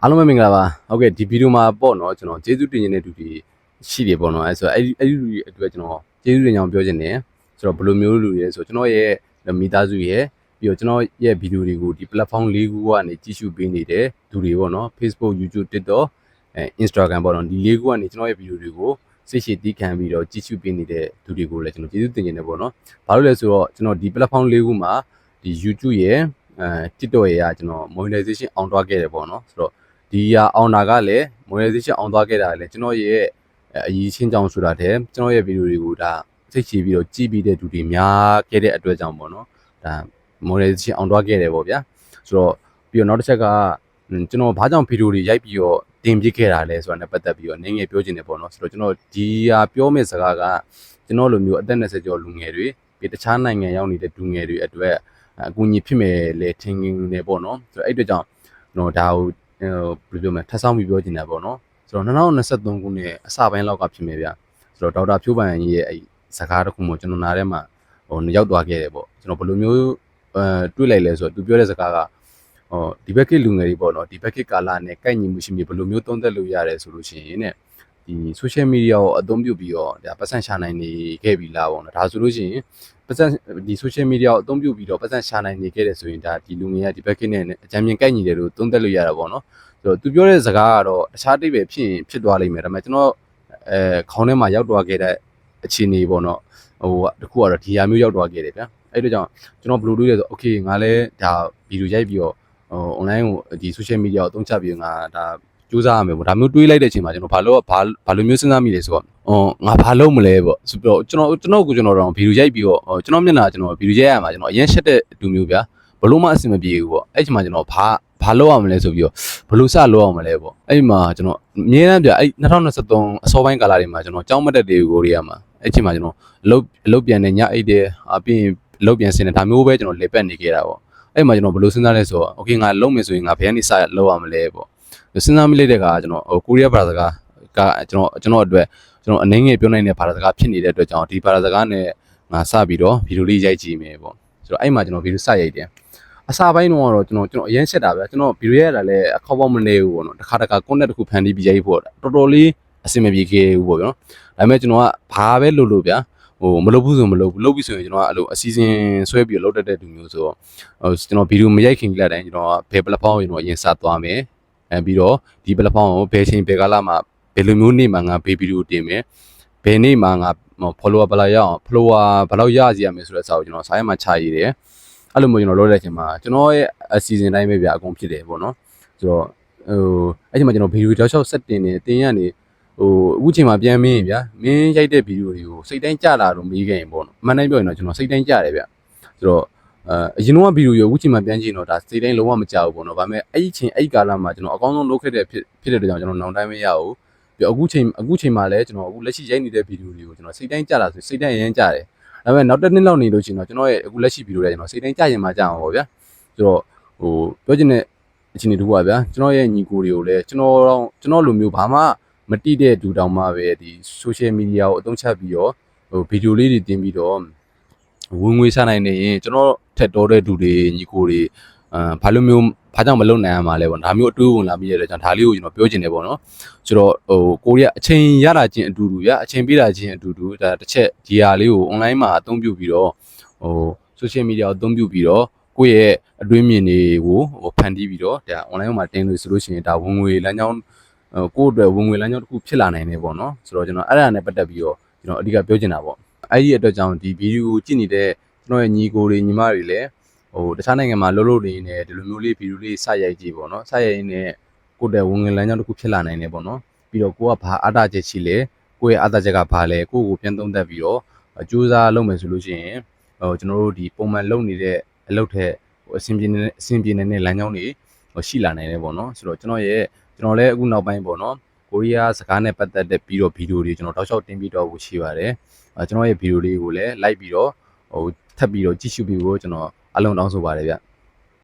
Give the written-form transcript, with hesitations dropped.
အားလုံးပဲမင်္ဂလာပါဟုတ်ကဲ့ဒီဗီဒီယိုမှာပေါ့နော်ကျွန်တော်ကျေးဇူးတင်ခြင်းတဲ့သူတွေရှိတယ်ပေါ့နော်အဲဆိုအဲ့ဒီလူတွေအတွက်ကျွန်တော်ကျေးဇူးတင်ကြောင်းပြောချင်တယ်ဆိုတော့ဘယ်လိုမျိုးလူတွေလဲဆိုကျွန်တော်ရဲ့မိသားစုရဲ့ပြီးတော့ကျွန်တော်ရဲ့ဗီဒီယိုတွေကိုဒီ platform ၄ခုကနေကြည့်ရှုပေးနေတဲ့သူတွေပေါ့နော် Facebook YouTube TikTok Instagram ပေါ့နော်ဒီ၄ခုကနေကျွန်တော်ရဲ့ဗီဒီယိုတွေကိုစိတ်ရှိတီးခံပြီးတော့ကြည့်ရှုပေးနေတဲ့သူတွေကိုလည်းကျွန်တော်ကျေးဇူးတင်ခြင်းတယ်ပေါ့နော်ဘာလို့လဲဆိုတော့ကျွန်တော်ဒီ platform ၄ခုမှာဒီ YouTube ရဲ့TikTok ရဲ့ကျွန်တော် monetization အောင်သွားခဲ့တယ်ပေါ့နော်ဆိုတော့ဒီအောင်တာကလည်း monetization အောင်သွားခဲ့တာလည်းကျွန်တော်ရဲ့အရေးချင်းကြောင်ဆိုတာတဲ့ကျွန်တော်ရဲ့ဗီဒီယိုတွေကိုဒါစိတ်ချပြီးတော့ကြည့်ပြီးတဲ့သူတွေများခဲ့တဲ့အတွက်ကြောင့်ပေါ့နော်ဒါ monetization အောင်သွားခဲ့တယ်ပေါ့ဗျာဆိုတော့ပြီးတော့နောက်တစ်ချက်ကကျွန်တော်ဘာကြောင့်ဗီဒီယိုတွေရိုက်ပြီးတော့တင်ပြခဲ့တာလဲဆိုတာနဲ့ပတ်သက်ပြီးတော့နည်းငယ်ပြောချင်တယ်ပေါ့နော်ဆိုတော့ကျွန်တော်ဒီပြောမယ့်စကားကကျွန်တော်လိုမျိုးအသက်20ကျော်လူငယ်တွေပြီးတခြားနိုင်ငံရောက်နေတဲ့လူငယ်တွေအတွက်အကူအညီဖြစ်မယ်လေထင်နေပေါ့နော်ဆိုတော့အဲ့အတွက်ကြောင့်ကျွန်တော်ဒါကိုဘယ်လိုပြောမလဲထပ်ဆောင်ပြီးပြောချင်တာပေါ့နော်ဆိုတော့2023ခုနှစ်အစပိုင်းလောက်ကဖြစ်မယ်ဗျဆိုတော့ဒေါက်တာဖြိုးပန်ကြီးရဲ့အဲ့စကားတစ်ခုမှကျွန်တော်နားထဲမှာရောက်သွားခဲ့တယ်ပေါ့ကျွန်တော်ဘယ်လိုမျိုးတွေးလိုက်လဲဆိုတော့သူပြောတဲ့စကားကဒီဘက်ကလူငယ်တွေပေါ့နော်ဒီဘက်ကကာလာနဲ့ကိုက်ညီမှုရှိမြဘယ်လိုမျိုးသုံးသပ်လို့ရတယ်ဆိုလို့ရှိရင်တဲ့ဒီ social media ကိုအသုံးပြုပြီးတော့ဒါပတ်စံရှာနိုင်နေခဲ့ပြီလားပေါ့နော်ဒါဆိုလို့ရှိရင်ပတ်စံဒီ social media ကိုအသုံးပြုပြီးတော့ပတ်စံရှာနိုင်နေခဲ့တယ်ဆိုရင်ဒါဒီလူငယ်ကဒီဘက်ကနဲ့အကြမ်းမြင်ကိုက်ညီတယ်လို့သုံးသပ်လို့ရတာပေါ့နော်ဆိုတော့သူပြောတဲ့စကားကတော့တခြားတိတ်ပဲဖြစ်သွားလိမ့်မယ်ဒါပေမဲ့ကျွန်တော်ခေါင်းထဲမှာရောက်သွားခဲ့တဲ့အခြေအနေပေါ့နော်တခုကတော့ဒီဟာမျိုးရောက်သွားခဲ့တယ်ဗျာအဲ့တို့ကြောင့်ကျွန်တော်ဘယ်လိုတွေးလဲဆို okay ငါလည်းဒါဗီဒီယိုရိုက်ပြီးတော့ online ကိုဒီ social media ကိုအသုံးချပြီးငါဒါစူးစမ်းရမယ်ပေါ့ဒါမျိုးတွေးလိုက်တဲ့အချိန်မှာကျွန်တော်ဘာလို့မျိုးစဉ်းစားမိလဲဆိုတော့ငါဘာလုပ်မလဲပေါ့ဆိုတော့ကျွန်တော်တော့ဗီဒီယိုရိုက်ပြီးတော့ကျွန်တော်မျက်နှာကျွန်တော်ဗီဒီယိုရိုက်ရမှာကျွန်တော်အရင်ရှက်တဲ့လူမျိုးဗျာဘလို့မှအဆင်မပြေဘူးပေါ့အဲ့ချိန်မှာကျွန်တော်ဘာလုပ်ရမလဲဆိုပြီးတော့ဘလို့စလုပ်ရမလဲပေါ့အဲ့မှာကျွန်တော်အမြဲတမ်းပြအဲ့2023အစောပိုင်းကာလတွေမှာကျွန်တော်ကြောင်းမတက်တွေကိုရီးယားမှာအဲ့ချိန်မှာကျွန်တော်အလုပ်ပြန်နေညအိတ်တယ်ပြီးရင်အလုပ်ပြန်ဆင်းတယ်ဒါမျိုးပဲကျွန်တော်လေပတ်နေခဲ့တာပေါ့အဲ့မှာကျွန်တော်ဘယ်လိုစဉ်းစားလဲဆိုတော့ okay ငါလုံးမယ်ဆိုရင်ငါဘယ်ကနေစလုပ်ရမလဲပေါ့စဉ်းစားမိလိုက်တဲ့အခါကျွန်တော်ကိုရီးယားဘာသာစကားကကျွန်တော်အတွက်ကျွန်တော်အနေငယ်ပြောနိုင်တဲ့ဘာသာစကားဖြစ်နေတဲ့အတွက်ကြောင့်ဒီဘာသာစကားနဲ့ငါစပြီးတော့ဗီဒီယိုလေးရိုက်ကြည့်မယ်ပေါ့ဆိုတော့အဲ့မှာကျွန်တော်ဗီဒီယိုစရိုက်တယ်အစာပိုင်းတော့ကျွန်တော်အရင်ချက်တာဗျာကျွန်တော်ဗီဒီယိုရိုက်ရတာလည်းအခေါက်ပေါက်မနေဘူးပေါ့နော်တစ်ခါ content တစ်ခုဖန်တီးပြီးရိုက်ဖို့တော်တော်လေးအဆင်မပြေခဲ့ဘူးပေါ့နော်ဒါပေမဲ့ကျွန်တော်ကဘာပဲလုပ်ဗျာမလုပ်ဘူးဆိုမလုပ်ဘူးလုပ်ပြီးဆိုရင်ကျွန်တော်ကအဲ့လိုအစီအစဉ်ဆွဲပြီးလုပ်တတ်တဲ့လူမျိုးဆိုတော့ကျွန်တော်ဗီဒီယိုမရိုက်ခင်လိုက်တိုင်းကျွန်တော်ကဘယ် platform ကိုကျွန်တော်အရင်စသွားမယ်ပြီးတော့ဒီ platform ကိုဘယ်ချိန်ဘယ်ကာလမှာဘယ်လိုမျိုးနေ့မှာငါဗီဒီယိုတင်မယ်ဘယ်နေ့မှာငါ follower ဘယ်လောက်ရအောင် follower ဘယ်လောက်ရစီရမယ်ဆိုတဲ့စာကိုကျွန်တော်စာရဲမှာချရေးတယ်အဲ့လိုမျိုးကျွန်တော်လုပ်တဲ့အချိန်မှာကျွန်တော်ရဲ့အစီအစဉ်တိုင်းပဲဗျာအကုန်ဖြစ်တယ်ပေါ့နော်ဆိုတော့အဲ့ချိန်မှာကျွန်တော်ဗီဒီယိုတောက်လျှောက်ဆက်တင်နေတင်ရနေအခုချိန်မှာပြန်မင်းဗျာမင်းရိုက်တဲ့ဗီဒီယိုတွေကိုစိတ်တိုင်းကြလာတော့မေးခဲ့ရင်ပေါ့နော်အမှန်တိုင်းပြောရင်တော့ကျွန်တော်စိတ်တိုင်းကြတယ်ဗျဆိုတော့အရင်တော့ဗီဒီယိုရောအခုချိန်မှာပြန်ကြည့်တော့ဒါစိတ်တိုင်းလုံးဝမကြောက်ဘူးပေါ့နော်ဒါပေမဲ့အဲ့ဒီချိန်အဲ့ဒီကာလမှာကျွန်တော်အကောင်းဆုံးလုပ်ခဲ့တဲ့ဖြစ်တဲ့ကြောင့်ကျွန်တော်နောင်တိုင်းမရဘူးပြီးအခုချိန်မှာလည်းကျွန်တော်အခုလက်ရှိရိုက်နေတဲ့ဗီဒီယိုတွေကိုကျွန်တော်စိတ်တိုင်းကြလာဆိုစိတ်တိုင်းရမ်းကြတယ်ဒါပေမဲ့နောက်တစ်နှစ်လောက်နေလို့ရှိရင်တော့ကျွန်တော်ရဲ့အခုလက်ရှိဗီဒီယိုတွေကျွန်တော်စိတ်တိုင်းကြရင်မှကြအောင်ပေါ့ဗျာဆိုတော့ပြောချင်တဲ့အခြေအနေတစ်ခုပါဗျာကျွန်တော်ရဲ့ညီကိုတွေကိုလည်းကျွန်တော်လိုမျိုးဘာမှမတိတဲ့ဒူတောင်မှပဲဒီ social media ကိုအသုံးချပြီးတော့ဗီဒီယိုလေးတွေတင်ပြီးတော့ဝင်ငွေစားနိုင်နေရင်ကျွန်တော်ထက်တော်တဲ့ဒူတွေညီကိုတွေဘာလို့မျိုးဘာကြောင့်မလုပ်နိုင်ရမှာလဲပေါ့ဒါမျိုးအတွေးဝင်လာပြီးရတဲ့ကြောင့်ဒါလေးကိုကျွန်တော်ပြောချင်တယ်ပေါ့နော်ဆိုတော့ကိုရီးယားအချိန်ရတာချင်းအတူတူဗျာအချိန်ပေးတာချင်းအတူတူဒါတစ်ချက်ဒီဟာလေးကို online မှာအသုံးပြုပြီးတော့social media ကိုအသုံးပြုပြီးတော့ကိုယ့်ရဲ့အတွင်းမြင်တွေကိုဖန်တီးပြီးတော့ဒါ online မှာတင်လို့ဆိုလို့ရှိရင်ဒါဝင်ငွေလမ်းကြောင်းကိုယ့်အတွက်ဝင်ငွေလမ်းကြောင်းတစ်ခုဖြစ်လာနိုင်တယ်ပေါ့နော်ဆိုတော့ကျွန်တော်အဲ့ဒါနဲ့ပတ်သက်ပြီးတော့ကျွန်တော်အဓိကပြောချင်တာပေါ့အဲ့ဒီအတွက်ကြောင့်ဒီဗီဒီယိုကြည့်နေတဲ့ကျွန်တော်ရဲ့ညီကိုတွေညီမတွေလည်းတခြားနိုင်ငံမှာလုပ်နေနေဒီလိုမျိုးလေးဗီဒီယိုလေးစရိုက်ကြည့်ပေါ့နော်စရိုက်ရင်းနဲ့ကိုယ့်တဲ့ဝင်ငွေလမ်းကြောင်းတစ်ခုဖြစ်လာနိုင်တယ်ပေါ့နော်ပြီးတော့ကိုကဘာအားတာချက်ရှိလဲကိုယ့်ရဲ့အားတာချက်ကဘာလဲကိုယ့်ကိုပြန်သုံးသပ်ပြီးတော့ကြိုးစားလုပ်မယ်ဆိုလို့ရှိရင်ကျွန်တော်တို့ဒီပုံမှန်လုပ်နေတဲ့အလုပ်ထက်အဆင်ပြေနေတဲ့လမ်းကြောင်းတွေရှိလာနိုင်တယ်ပေါ့နော်ဆိုတော့ကျွန်တော်လည်းအခုနောက်ပိုင်းပေါ့နော်ကိုရီးယားစကားနဲ့ပတ်သက်တဲ့ပြီးတော့ဗီဒီယိုတွေကျွန်တော်တောက်လျှောက်တင်ပြီးတော့ရှိပါတယ်ကျွန်တော်ရဲ့ဗီဒီယိုလေးကိုလည်းလိုက်ပြီးတော့ထပ်ပြီးတော့ကြည့်ရှုပြီးဖို့ကျွန်တော်အလုံးတောင်းဆိုပါတယ်ဗျ